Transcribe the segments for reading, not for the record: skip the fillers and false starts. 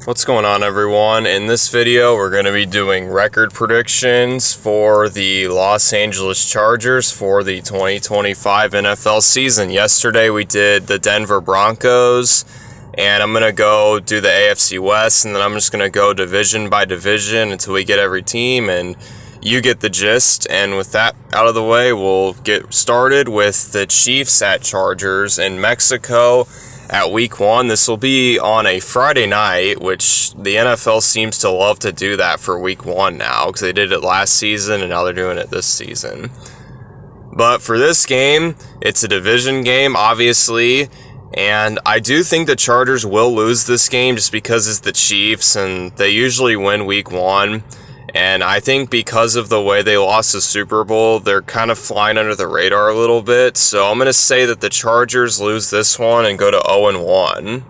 What's going on, everyone? In this video, we're going to be doing record predictions for the Los Angeles Chargers for the 2025 NFL season. Yesterday, we did the Denver Broncos, and I'm going to go do the AFC West, and then I'm just going to go division by division until we get every team, and you get the gist. And with that out of the way, we'll get started with the Chiefs at Chargers in Mexico. At week 1, this will be on a Friday night, which the NFL seems to love to do that for week 1 now, because they did it last season and now they're doing it this season. But for this game, it's a division game, obviously, and I do think the Chargers will lose this game just because it's the Chiefs and they usually win week 1. And I think because of the way they lost the Super Bowl, they're kind of flying under the radar a little bit. So I'm going to say that the Chargers lose this one and go to 0-1.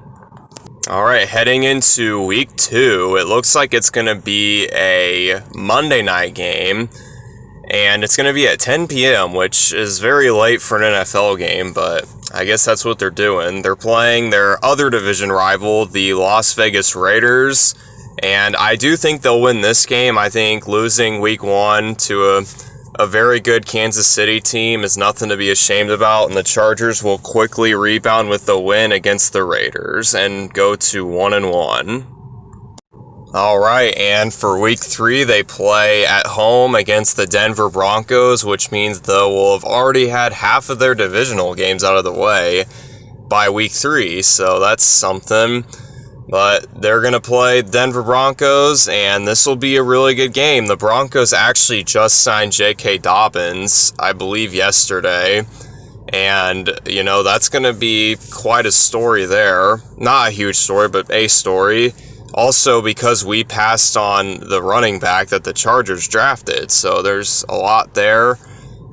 All right, heading into week 2, it looks like it's going to be a Monday night game. And it's going to be at 10 p.m., which is very late for an NFL game, but I guess that's what they're doing. They're playing their other division rival, the Las Vegas Raiders. And I do think they'll win this game. I think losing week 1 to a very good Kansas City team is nothing to be ashamed about, and the Chargers will quickly rebound with the win against the Raiders and go to 1-1. All right, and for week 3, they play at home against the Denver Broncos, which means they will have already had half of their divisional games out of the way by week 3, so that's something. But they're going to play Denver Broncos, and this will be a really good game. The Broncos actually just signed J.K. Dobbins, I believe, yesterday. And, you know, that's going to be quite a story there. Not a huge story, but a story. Also because we passed on the running back that the Chargers drafted. So there's a lot there.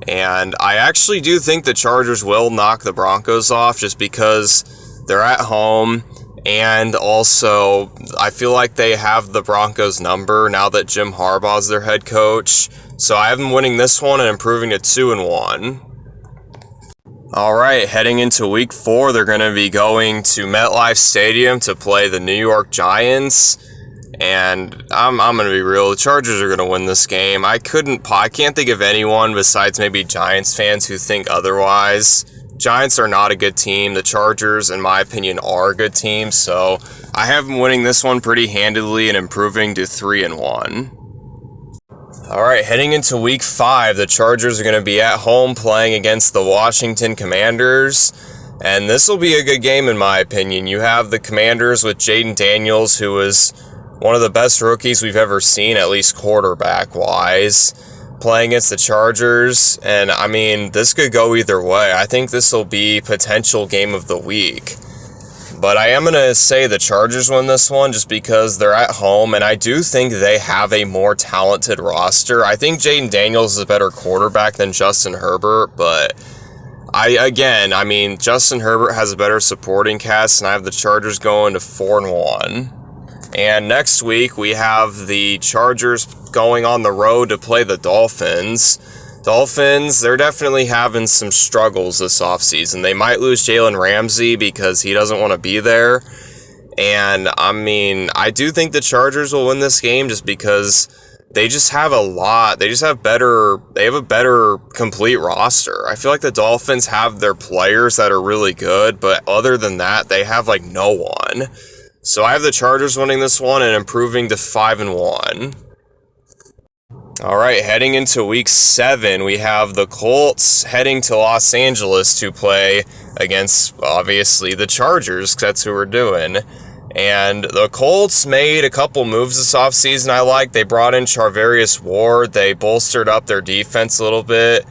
And I actually do think the Chargers will knock the Broncos off just because they're at home. And also, I feel like they have the Broncos number now that Jim Harbaugh is their head coach. So I have them winning this one and improving to 2-1. All right, heading into week 4, they're going to be going to MetLife Stadium to play the New York Giants. And I'm going to be real, the Chargers are going to win this game. I can't think of anyone besides maybe Giants fans who think otherwise. Giants are not a good team. The Chargers, in my opinion, are a good team. So I have them winning this one pretty handily and improving to 3-1. All right, heading into week 5, the Chargers are going to be at home playing against the Washington Commanders. And this will be a good game, in my opinion. You have the Commanders with Jayden Daniels, who is one of the best rookies we've ever seen, at least quarterback-wise, playing against the Chargers, and I mean, this could go either way. I think this will be potential game of the week. But I am going to say the Chargers win this one just because they're at home, and I do think they have a more talented roster. I think Jayden Daniels is a better quarterback than Justin Herbert, but Justin Herbert has a better supporting cast, and I have the Chargers going to 4-1. And next week, we have the Chargers going on the road to play the Dolphins. Dolphins, they're definitely having some struggles this offseason. They might lose Jalen Ramsey because he doesn't want to be there. And, I do think the Chargers will win this game just because they just have a lot. They have a better complete roster. I feel like the Dolphins have their players that are really good, but other than that, they have, no one. So I have the Chargers winning this one and improving to 5-1. All right, heading into week 7, we have the Colts heading to Los Angeles to play against, obviously, the Chargers, because that's who we're doing. And the Colts made a couple moves this offseason I like. They brought in Charvarius Ward. They bolstered up their defense a little bit.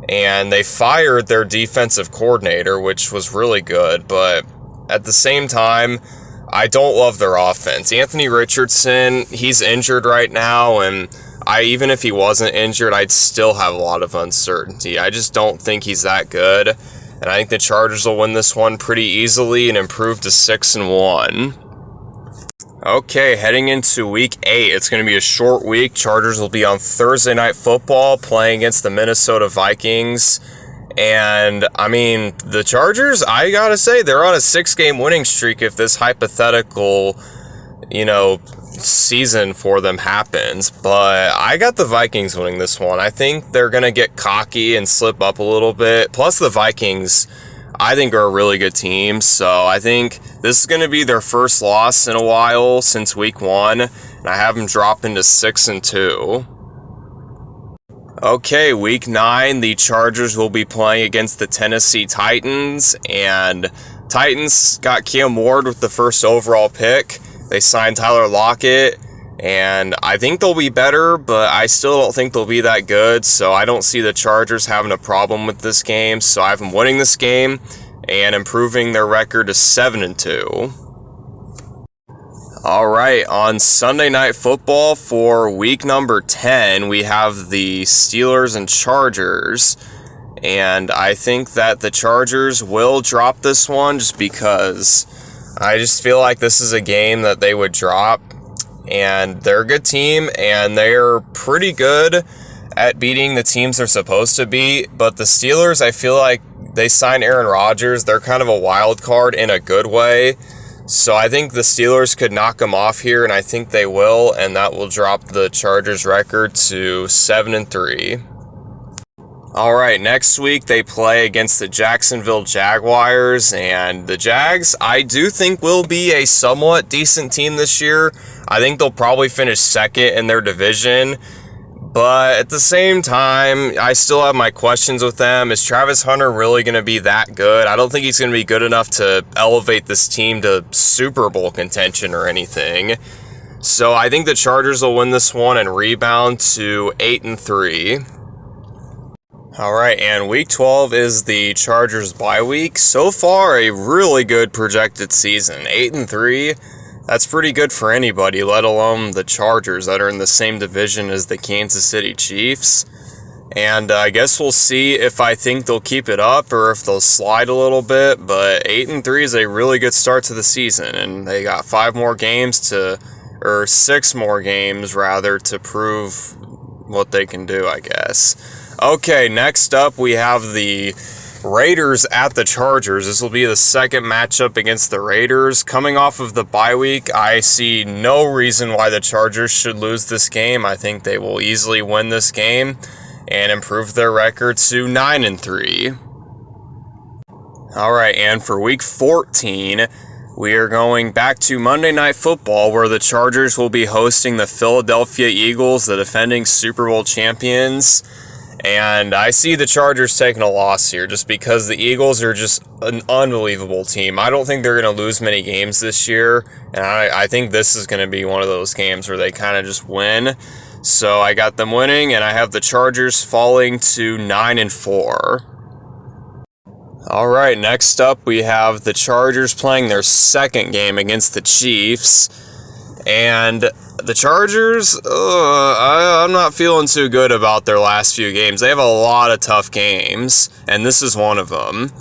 And they fired their defensive coordinator, which was really good. But at the same time, I don't love their offense. Anthony Richardson, he's injured right now, and even if he wasn't injured, I'd still have a lot of uncertainty. I just don't think he's that good, and I think the Chargers will win this one pretty easily and improve to 6-1. Okay, heading into week 8, it's going to be a short week. Chargers will be on Thursday Night Football playing against the Minnesota Vikings. And, the Chargers, I gotta say, they're on a 6-game winning streak if this hypothetical season for them happens. But I got the Vikings winning this one. I think they're going to get cocky and slip up a little bit. Plus the Vikings, I think, are a really good team. So I think this is going to be their first loss in a while since week 1. And I have them dropping to 6-2. Okay, week 9, the Chargers will be playing against the Tennessee Titans. And Titans got Cam Ward with the first overall pick. They signed Tyler Lockett, and I think they'll be better, but I still don't think they'll be that good, so I don't see the Chargers having a problem with this game, so I have them winning this game and improving their record to 7-2. Alright, on Sunday Night Football for week number 10, we have the Steelers and Chargers. And I think that the Chargers will drop this one just because I just feel like this is a game that they would drop. And they're a good team, and they're pretty good at beating the teams they're supposed to beat. But the Steelers, I feel like they signed Aaron Rodgers. They're kind of a wild card in a good way. So I think the Steelers could knock them off here, and I think they will. And that will drop the Chargers record to 7-3. Alright, next week they play against the Jacksonville Jaguars, and the Jags, I do think, will be a somewhat decent team this year. I think they'll probably finish second in their division, but at the same time, I still have my questions with them. Is Travis Hunter really going to be that good? I don't think he's going to be good enough to elevate this team to Super Bowl contention or anything. So I think the Chargers will win this one and rebound to 8-3. Alright, and week 12 is the Chargers bye week. So far, a really good projected season. 8-3, that's pretty good for anybody, let alone the Chargers that are in the same division as the Kansas City Chiefs. And I guess we'll see if I think they'll keep it up or if they'll slide a little bit. But 8-3 is a really good start to the season, and they got 6 more games to prove what they can do, I guess. Okay, next up we have the Raiders at the Chargers. This will be the second matchup against the Raiders. Coming off of the bye week, I see no reason why the Chargers should lose this game. I think they will easily win this game and improve their record to 9-3. Alright, and for week 14, we are going back to Monday Night Football, where the Chargers will be hosting the Philadelphia Eagles, the defending Super Bowl champions. And I see the Chargers taking a loss here just because the Eagles are just an unbelievable team. I don't think they're going to lose many games this year, and I think this is going to be one of those games where they kind of just win. So I got them winning, and I have the Chargers falling to 9-4. Alright, next up we have the Chargers playing their second game against the Chiefs. And the Chargers, I'm not feeling too good about their last few games. They have a lot of tough games, and this is one of them.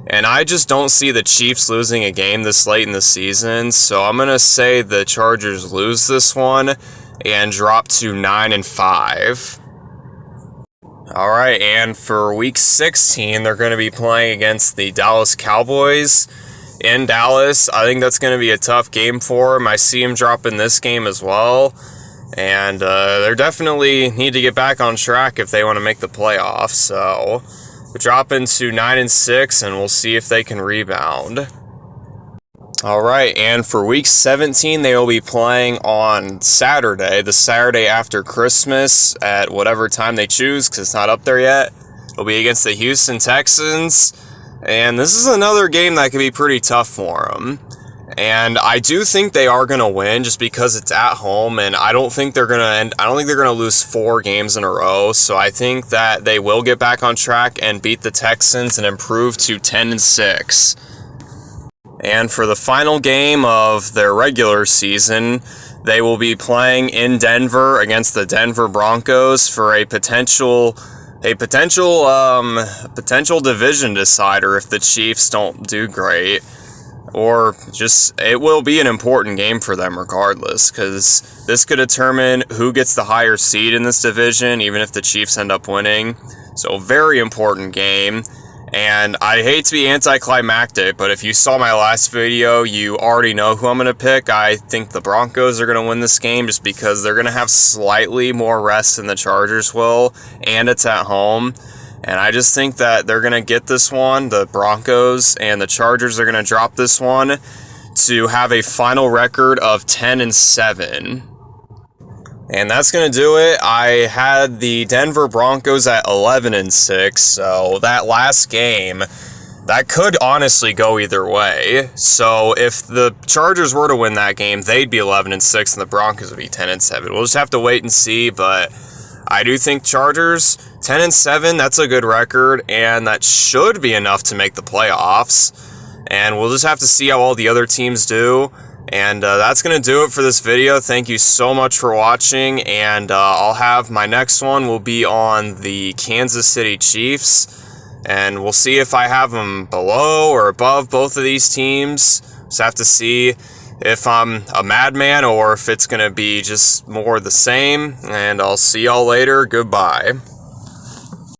And I just don't see the Chiefs losing a game this late in the season, so I'm going to say the Chargers lose this one and drop to 9-5. Alright, and for week 16, they're going to be playing against the Dallas Cowboys in Dallas. I think that's going to be a tough game for them. I see them dropping this game as well. And they definitely need to get back on track if they want to make the playoffs. So they're dropping to 9-6, and we'll see if they can rebound. Alright, and for week 17, they will be playing on Saturday, the Saturday after Christmas, at whatever time they choose, because it's not up there yet. It'll be against the Houston Texans. And this is another game that could be pretty tough for them. And I do think they are going to win just because it's at home, and I don't think they're going to lose 4 games in a row. So I think that they will get back on track and beat the Texans and improve to 10-6. And for the final game of their regular season, they will be playing in Denver against the Denver Broncos for a potential division decider if the Chiefs don't do great. Or just, it will be an important game for them regardless, because this could determine who gets the higher seed in this division, even if the Chiefs end up winning. So, very important game. And I hate to be anticlimactic, but if you saw my last video, you already know who I'm going to pick. I think the Broncos are going to win this game just because they're going to have slightly more rest than the Chargers will, and it's at home. And I just think that they're going to get this one. The Broncos and the Chargers are going to drop this one to have a final record of 10-7. And that's going to do it. I had the Denver Broncos at 11-6, so that last game, that could honestly go either way. So if the Chargers were to win that game, they'd be 11-6 and the Broncos would be 10-7. We'll just have to wait and see, but I do think Chargers 10-7, that's a good record, and that should be enough to make the playoffs. And we'll just have to see how all the other teams do. And that's going to do it for this video. Thank you so much for watching, and I'll have my next one will be on the Kansas City Chiefs, and we'll see if I have them below or above both of these teams. Just have to see if I'm a madman or if it's going to be just more the same, and I'll see y'all later. Goodbye.